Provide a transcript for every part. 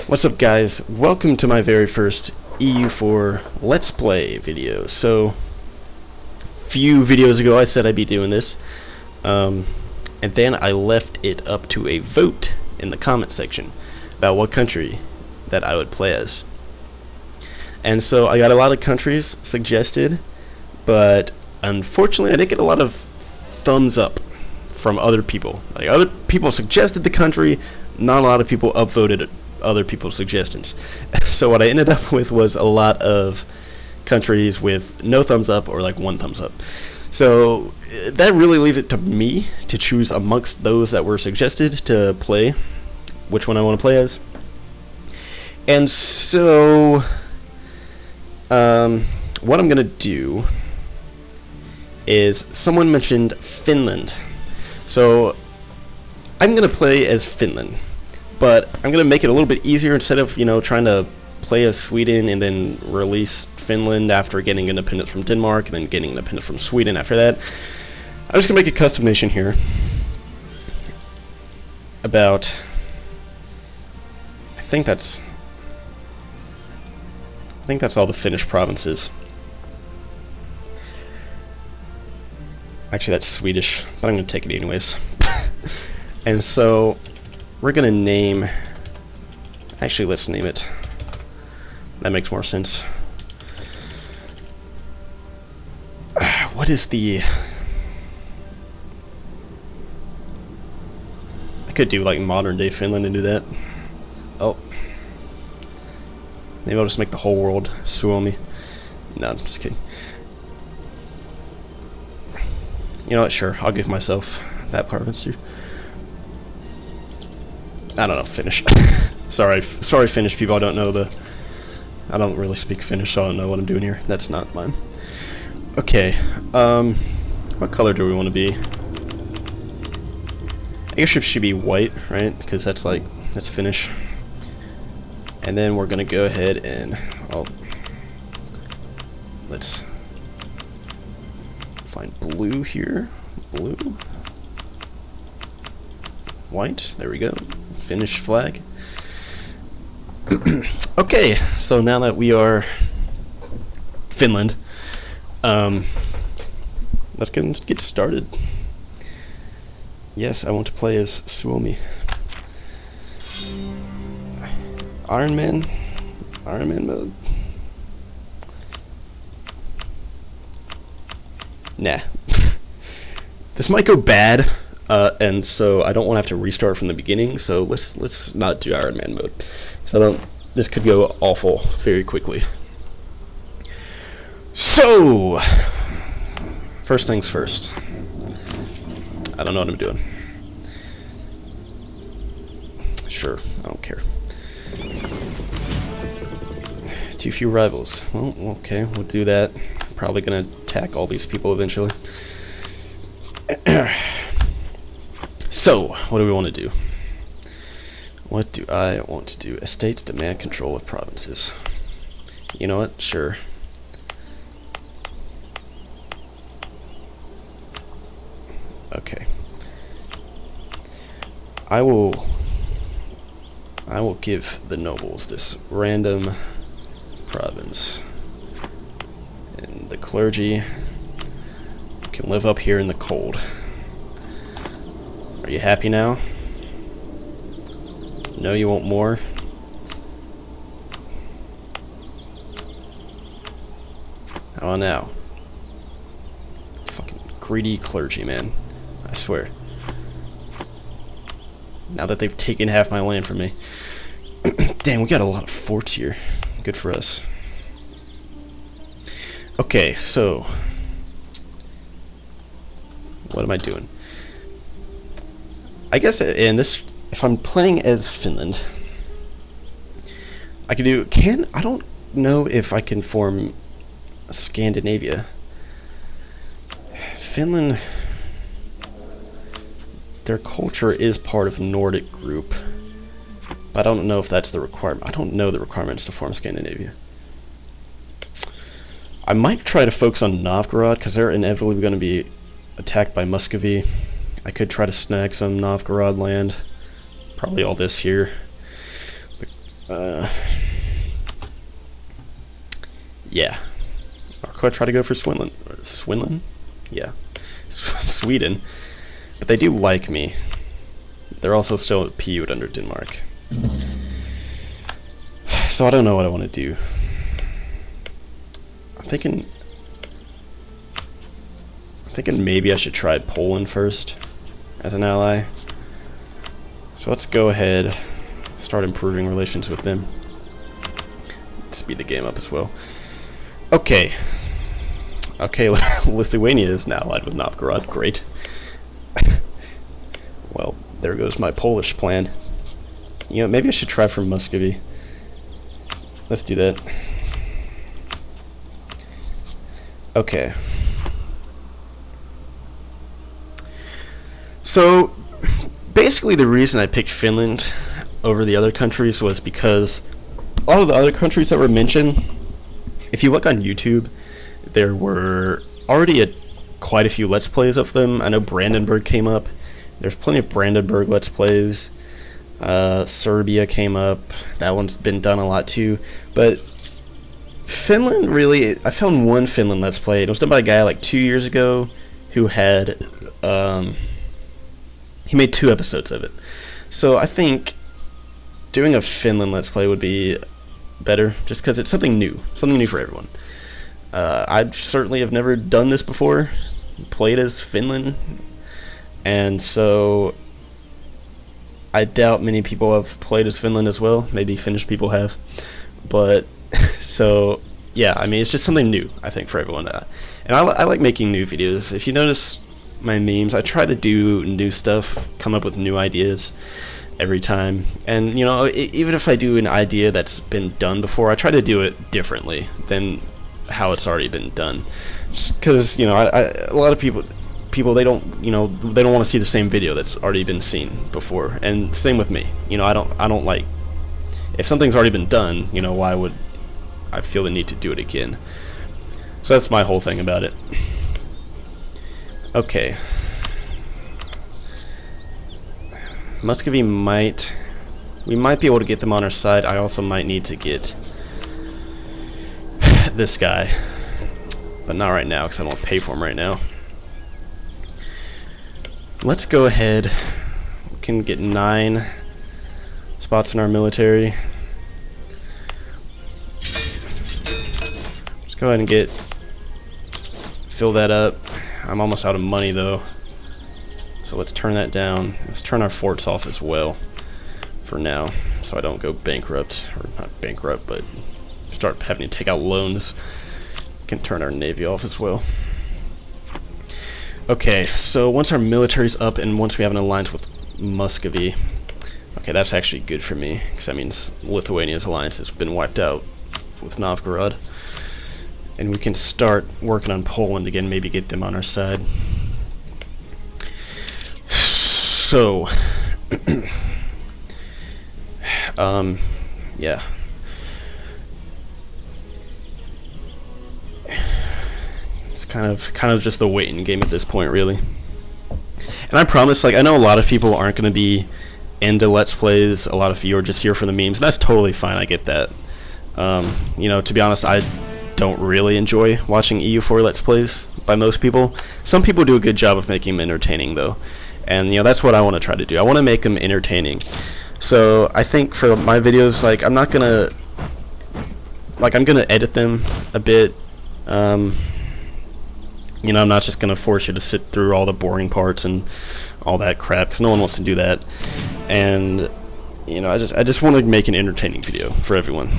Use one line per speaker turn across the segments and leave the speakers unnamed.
What's up, guys? Welcome to my very first EU4 Let's Play video. So, a few videos ago I said I'd be doing this, and then I left it up to a vote in the comment section about what country that I would play as. And so I got a lot of countries suggested, but unfortunately I didn't get a lot of thumbs up from other people. Like, other people suggested the country, not a lot of people upvoted other people's suggestions. So what I ended up with was a lot of countries with no thumbs up or like one thumbs up. So that really leaves it to me to choose amongst those that were suggested to play which one I want to play as. And so what I'm gonna do is, someone mentioned Finland, so I'm gonna play as Finland, but I'm gonna make it a little bit easier. Instead of, trying to play as Sweden and then release Finland after getting independence from Denmark and then getting independence from Sweden after that, I'm just gonna make a custom nation here about, I think that's all the Finnish provinces. Actually, that's Swedish, but I'm going to take it anyways. And so, we're going to name... Actually, let's name it. That makes more sense. What is the... I could do, like, modern-day Finland and do that. Oh. Maybe I'll just make the whole world Suomi. No, I'm just kidding. You know what? Sure, I'll give myself that province too. I don't know, Finnish. sorry, Finnish people. I don't really speak Finnish, so I don't know what I'm doing here. That's not mine. Okay. What color do we want to be? I guess it should be white, right? Because that's Finnish. And then we're gonna go ahead and, let's find blue here. Blue. White. There we go. Finnish flag. Okay, so now that we are Finland, let's get started. Yes, I want to play as Suomi. Iron Man mode. Nah. This might go bad, and so I don't want to have to restart from the beginning. So let's not do Iron Man mode. So this could go awful very quickly. So first things first. I don't know what I'm doing. Sure, I don't care. Too few rivals. Well, okay, we'll do that. Probably gonna attack all these people eventually. So, what do we want to do? What do I want to do? Estates demand control of provinces. You know what? Sure. Okay. I will give the nobles this random province, and the clergy can live up here in the cold. Are you happy now? No, you want more? How about now? Fucking greedy clergy, man. I swear. Now that they've taken half my land from me. Damn, we got a lot of forts here. Good for us. Okay, so what am I doing? I guess in this, if I'm playing as Finland, I can do, I don't know if I can form Scandinavia. Finland, their culture is part of Nordic group, but I don't know if that's the requirement. I don't know the requirements to form Scandinavia. I might try to focus on Novgorod, because they're inevitably going to be attacked by Muscovy. I could try to snag some Novgorod land. Probably all this here. Yeah. Or could I try to go for Swinland? Swinland? Yeah. Sweden. But they do like me. They're also still PU'd under Denmark. So I don't know what I want to do. I'm thinking maybe I should try Poland first as an ally. So let's go ahead, start improving relations with them. Speed the game up as well. Okay. Okay, Lithuania is now allied with Novgorod. Great. Well, there goes my Polish plan. You know, maybe I should try for Muscovy. Let's do that. Okay. So, basically the reason I picked Finland over the other countries was because a lot of the other countries that were mentioned, if you look on YouTube, there were already quite a few Let's Plays of them. I know Brandenburg came up. There's plenty of Brandenburg Let's Plays. Serbia came up. That one's been done a lot too. But Finland, really, I found one Finland Let's Play. It was done by a guy like 2 years ago who had, he made 2 episodes of it. So I think doing a Finland Let's Play would be better, just because it's something new for everyone. I certainly have never done this before, played as Finland, and so I doubt many people have played as Finland as well. Maybe Finnish people have, but so yeah, I mean, it's just something new, I think, for everyone. And I like making new videos. If you notice my memes, I try to do new stuff, come up with new ideas every time. And you know, even if I do an idea that's been done before, I try to do it differently than how it's already been done. Just because, you know, a lot of people they don't want to see the same video that's already been seen before. And same with me. You know, I don't like, if something's already been done, you know, why would I feel the need to do it again? So that's my whole thing about it. Okay. Muscovy we might be able to get them on our side. I also might need to get this guy, but not right now because I don't want to pay for him right now. Let's go ahead. We can get 9 spots in our military. Let's go ahead and fill that up. I'm almost out of money though, so let's turn that down. Let's turn our forts off as well for now, so I don't go bankrupt, or not bankrupt, but start having to take out loans. We can turn our navy off as well. Okay, so once our military's up and once we have an alliance with Muscovy, okay, that's actually good for me, because that means Lithuania's alliance has been wiped out with Novgorod. And we can start working on Poland again, maybe get them on our side. So, yeah. It's kind of just the waiting game at this point, really. And I promise, like, I know a lot of people aren't going to be into Let's Plays. A lot of you are just here for the memes, and that's totally fine. I get that. You know, to be honest, I don't really enjoy watching EU4 Let's Plays by most people. Some people do a good job of making them entertaining, though. And, you know, that's what I want to try to do. I want to make them entertaining. So, I think for my videos, like, I'm going to edit them a bit. You know, I'm not just going to force you to sit through all the boring parts and all that crap, because no one wants to do that. And, you know, I just want to make an entertaining video for everyone.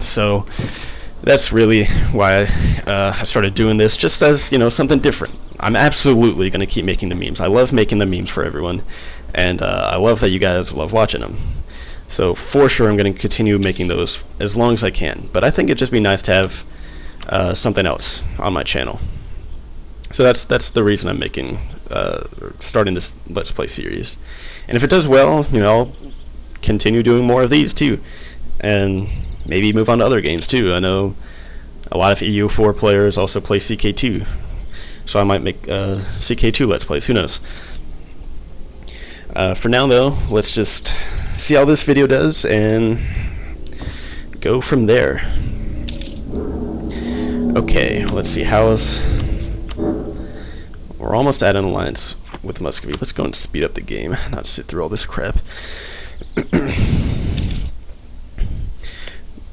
So that's really why I started doing this, just as, you know, something different. I'm absolutely going to keep making the memes. I love making the memes for everyone, and I love that you guys love watching them. So for sure I'm going to continue making those as long as I can. But I think it'd just be nice to have something else on my channel. So that's the reason I'm making starting this Let's Play series. And if it does well, you know, I'll continue doing more of these too, and maybe move on to other games too. I know a lot of EU4 players also play CK2, so I might make CK2 Let's Plays. Who knows? For now, though, let's just see how this video does, and go from there. Okay, let's see. We're almost at an alliance with Muscovy. Let's go and speed up the game, not sit through all this crap.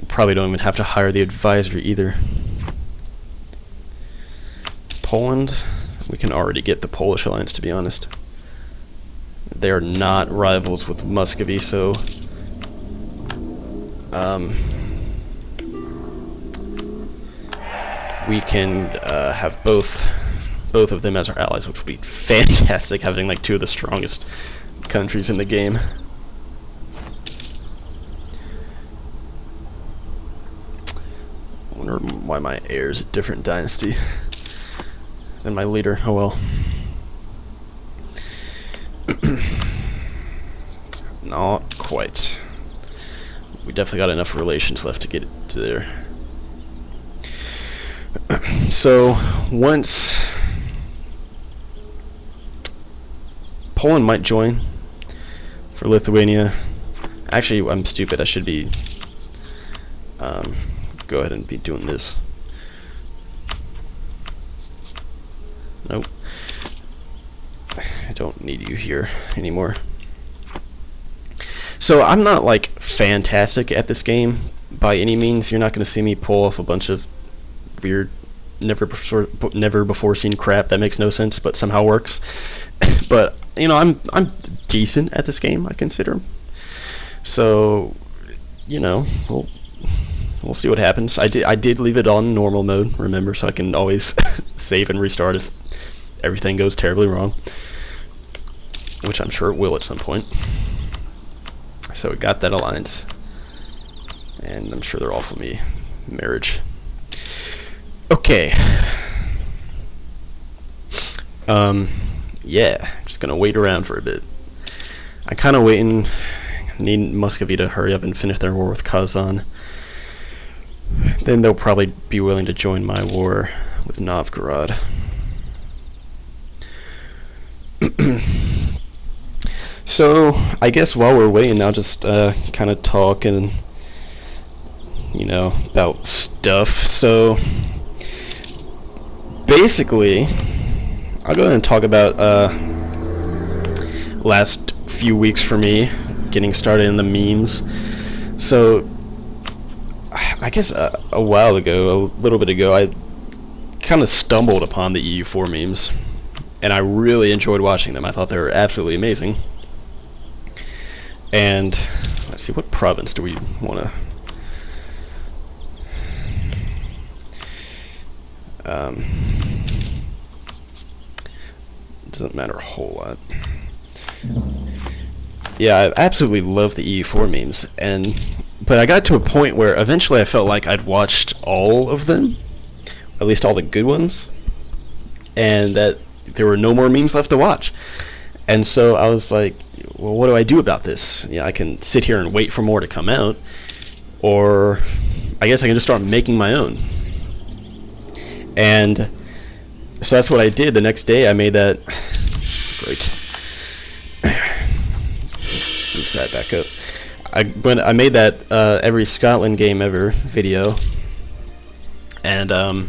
Probably don't even have to hire the advisor either. Poland, we can already get the Polish alliance, to be honest. They're not rivals with Muscovy, so we can have both of them as our allies, which would be fantastic, having like two of the strongest countries in the game. I wonder why my heir is a different dynasty than my leader. Oh well. Not quite. We definitely got enough relations left to get it to there. So once Poland might join for Lithuania. Actually, I'm stupid. I should be go ahead and be doing this. Nope. I don't need you here anymore. So I'm not like fantastic at this game by any means. You're not going to see me pull off a bunch of weird, never before seen crap that makes no sense but somehow works. But you know, I'm decent at this game, I consider. So, you know, we'll see what happens. I did leave it on normal mode, remember, so I can always save and restart if everything goes terribly wrong, which I'm sure it will at some point. So we got that alliance, and I'm sure they're all for me. Marriage. Okay. Yeah, just gonna wait around for a bit. I'm kind of waiting. Need Muscovy to hurry up and finish their war with Kazan. Then they'll probably be willing to join my war with Novgorod. So I guess while we're waiting, I'll just kind of talk and about stuff. So basically, I'll go ahead and talk about last few weeks for me getting started in the memes. So I guess a while ago, a little bit ago, I kind of stumbled upon the EU4 memes, and I really enjoyed watching them. I thought they were absolutely amazing. And let's see, what province do we want to doesn't matter a whole lot. Yeah, I absolutely love the EU4 memes, but I got to a point where eventually I felt like I'd watched all of them, at least all the good ones, and that there were no more memes left to watch. And so I was like, well, what do I do about this? I can sit here and wait for more to come out, or I guess I can just start making my own. And so that's what I did. The next day I made that. Great. Boost that back up. I made that every Scotland game ever video, and I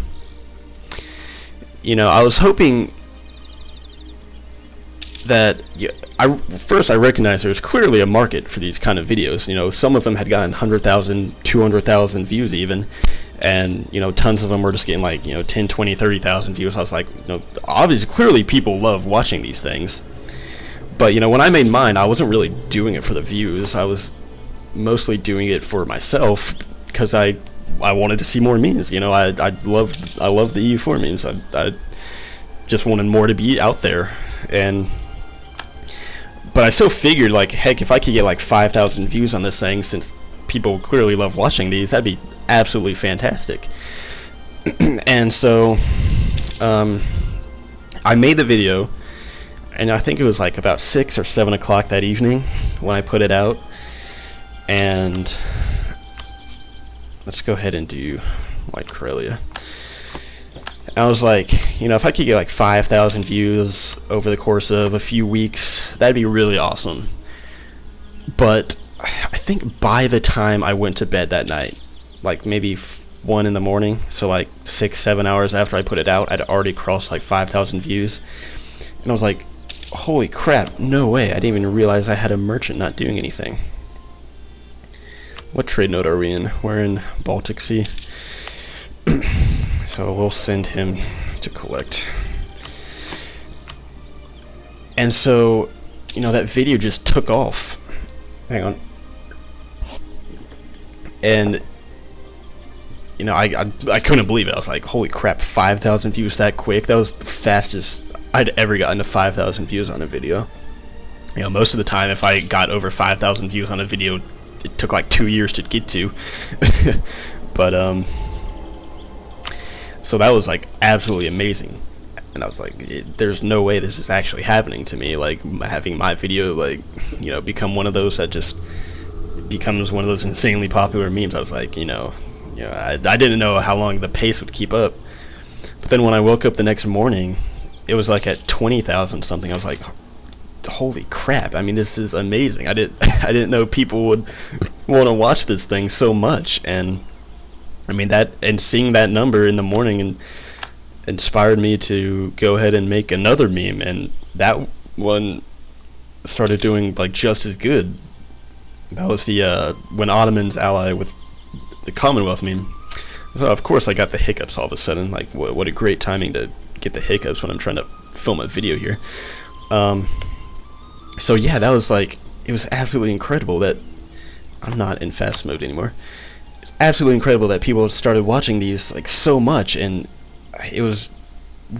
was hoping that first I recognized there's clearly a market for these kind of videos. Some of them had gotten 100,000, 200,000 views even, and tons of them were just getting like 10, 20, 30,000 views. I was like, obviously, clearly people love watching these things. But when I made mine, I wasn't really doing it for the views. I was mostly doing it for myself because I wanted to see more memes. I love the EU4 memes. I just wanted more to be out there, but I still figured, like, heck, if I could get like 5,000 views on this thing, since people clearly love watching these, that'd be absolutely fantastic. And so I made the video, and I think it was like about 6 or 7 o'clock that evening when I put it out. And let's go ahead and do White Karelia. I was like, if I could get like 5,000 views over the course of a few weeks, that'd be really awesome. But I think by the time I went to bed that night, like maybe 1 in the morning, so like 6-7 hours after I put it out, I'd already crossed like 5,000 views, and I was like, holy crap, no way, I didn't even realize I had a merchant not doing anything. What trade node are we in? We're in Baltic Sea. So we'll send him to collect. And so, you know, that video just took off. Hang on. And, you know, I couldn't believe it. I was like, holy crap, 5,000 views that quick? That was the fastest I'd ever gotten to 5,000 views on a video. You know, most of the time, if I got over 5,000 views on a video, it took like 2 years to get to. But, so that was like absolutely amazing. And I was like, there's no way this is actually happening to me, like having my video, like, you know, become one of those that just becomes one of those insanely popular memes. I was like, I didn't know how long the pace would keep up. But then when I woke up the next morning, it was like at 20,000 something. I was like, holy crap, I mean, this is amazing. I didn't know people would want to watch this thing so much. And I mean, that, and seeing that number in the morning and inspired me to go ahead and make another meme, and that one started doing like just as good. That was the when Ottomans ally with the Commonwealth meme. So of course I got the hiccups all of a sudden. Like what a great timing to get the hiccups when I'm trying to film a video here. So yeah, that was like, it was absolutely incredible that I'm not in fast mode anymore. It's absolutely incredible that people started watching these like so much, and it was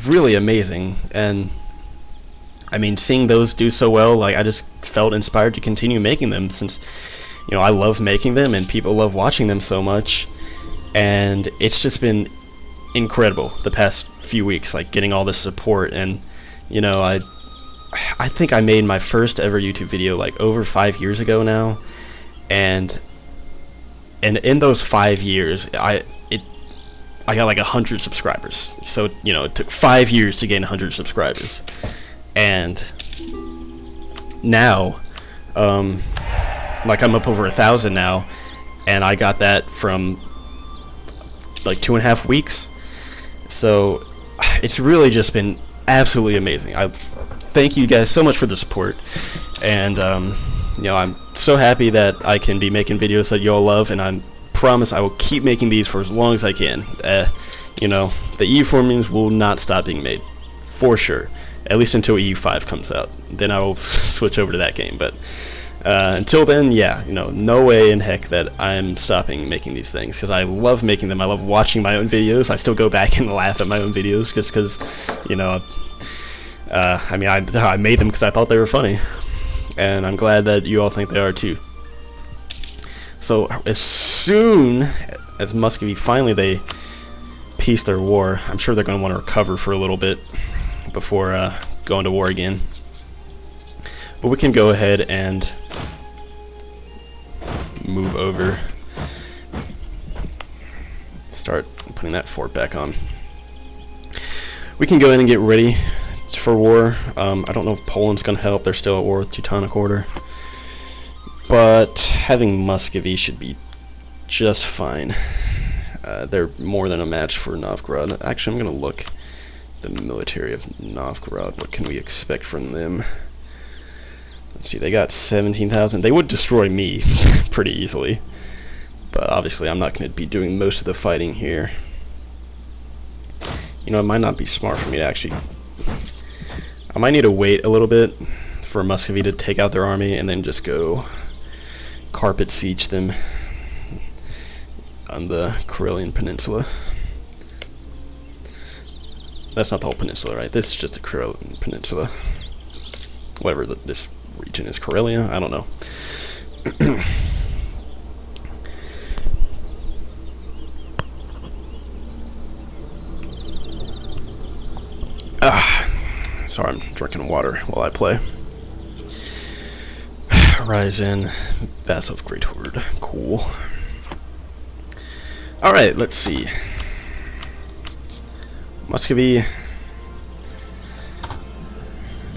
really amazing. And I mean, seeing those do so well, like, I just felt inspired to continue making them, since, you know, I love making them and people love watching them so much. And it's just been incredible the past few weeks, like getting all this support. And, you know, I think I made my first ever YouTube video like over 5 years ago now, and in those 5 years I got like 100 subscribers. So, you know, it took 5 years to gain 100 subscribers. And now, like, I'm up over 1,000 now, and I got that from like 2.5 weeks. So it's really just been absolutely amazing. I thank you guys so much for the support. And, you know, I'm so happy that I can be making videos that you all love, and I promise I will keep making these for as long as I can. You know, the EU4 memes will not stop being made, for sure, at least until EU5 comes out. Then I will switch over to that game. But until then, yeah, you know, no way in heck that I'm stopping making these things, because I love making them. I love watching my own videos. I still go back and laugh at my own videos just because, you know, I mean, I made them because I thought they were funny, and I'm glad that you all think they are too. So as soon as Muscovy finally they peace their war, I'm sure they're going to want to recover for a little bit before going to war again. But we can go ahead and move over, start putting that fort back on. We can go in and get ready for war. I don't know if Poland's going to help. They're still at war with Teutonic Order. But having Muscovy should be just fine. They're more than a match for Novgorod. Actually, I'm going to look the military of Novgorod. What can we expect from them? Let's see, they got 17,000. They would destroy me pretty easily. But obviously, I'm not going to be doing most of the fighting here. You know, it might not be smart for me to actually... I might need to wait a little bit for Muscovy to take out their army and then just go carpet siege them on the Karelian Peninsula. That's not the whole peninsula, right? This is just the Karelian Peninsula. Whatever this region is, Karelia? I don't know. Sorry, I'm drinking water while I play. Rise in, Vassal of Great Horde. Cool. Alright, let's see. Muscovy.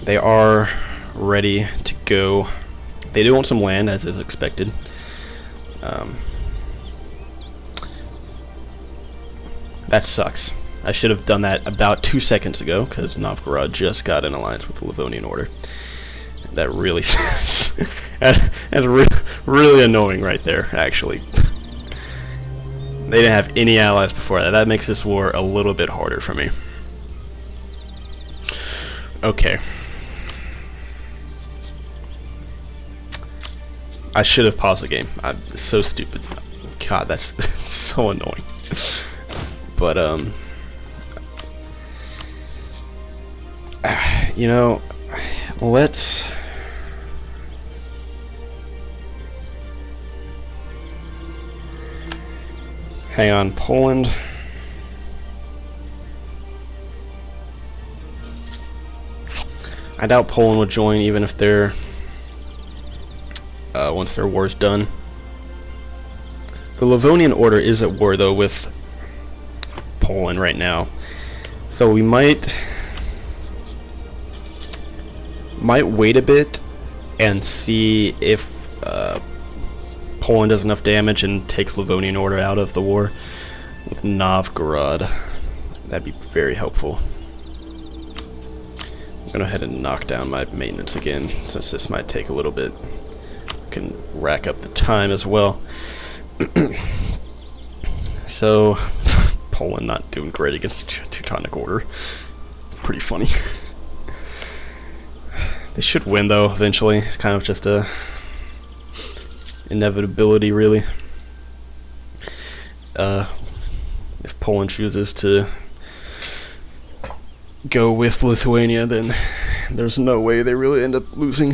They are ready to go. They do want some land, as is expected. That sucks. I should have done that about 2 seconds ago, because Novgorod just got in alliance with the Livonian Order. That really that's really annoying right there, actually. They didn't have any allies before that. That makes this war a little bit harder for me. Okay. I should have paused the game. I'm so stupid. God, that's so annoying. But, you know, let's... Hang on, Poland. I doubt Poland would join even if they're... once their war's done. The Livonian Order is at war, though, with Poland right now. So we might wait a bit and see if Poland does enough damage and takes Livonian Order out of the war with Novgorod. That'd be very helpful. I'm gonna go ahead and knock down my maintenance again, since this might take a little bit. I can rack up the time as well. So, Poland not doing great against the Teutonic Order. Pretty funny. They should win, though, eventually. It's kind of just a inevitability, really. If Poland chooses to go with Lithuania, then there's no way they really end up losing.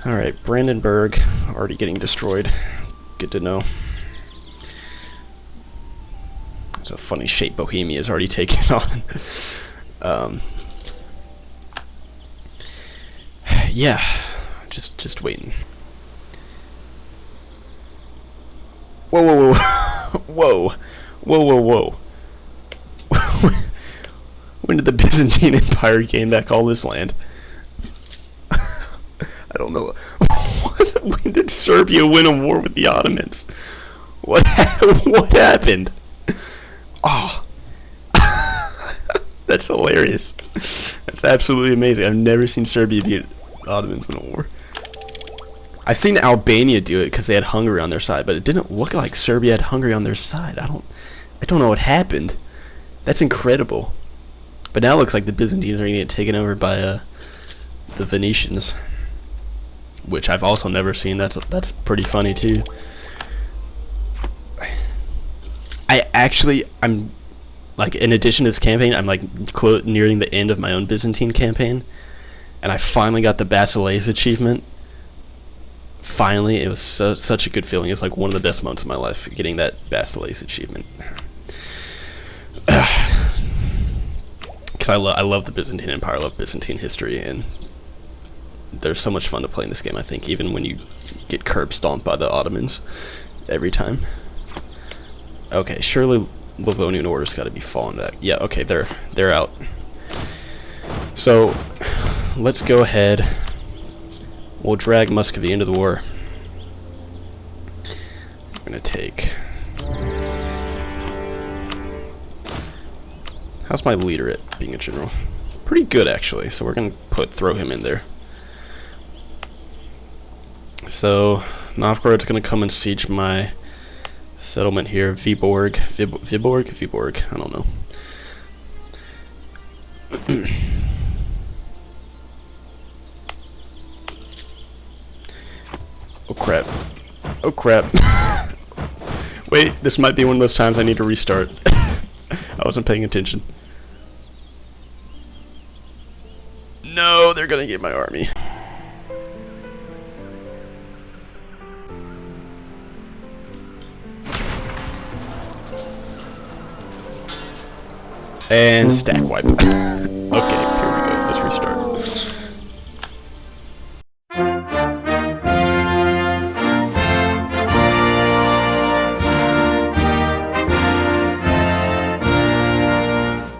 Alright, Brandenburg already getting destroyed. Good to know. It's a funny shape Bohemia is already taken on. Yeah, just waiting. Whoa, whoa, whoa, whoa, whoa, whoa. When did the Byzantine Empire gain back all this land? I don't know. When did Serbia win a war with the Ottomans? What happened? Oh. That's hilarious. That's absolutely amazing. I've never seen Serbia beat Ottomans in a war. I've seen Albania do it because they had Hungary on their side, but it didn't look like Serbia had Hungary on their side. I don't know what happened. That's incredible. But now it looks like the Byzantines are going to get taken over by the Venetians, which I've also never seen. That's pretty funny too. I'm like, in addition to this campaign, I'm like nearing the end of my own Byzantine campaign, and I finally got the Basileus achievement. Finally, it was such a good feeling. It's like one of the best moments of my life, getting that Basileus achievement. Because I love the Byzantine Empire, I love Byzantine history, and there's so much fun to play in this game, I think, even when you get curb stomped by the Ottomans every time. Okay, surely Livonian Order's got to be falling back. Yeah, okay, they're out. So, let's go ahead. We'll drag Muscovy into the war. I'm gonna take... How's my leader at being a general? Pretty good, actually, so we're gonna throw him in there. So, Novgorod's gonna come and siege my settlement here, Viborg, I don't know. Oh crap. Oh crap. Wait, this might be one of those times I need to restart. I wasn't paying attention. No, they're gonna get my army. And stack wipe. Okay.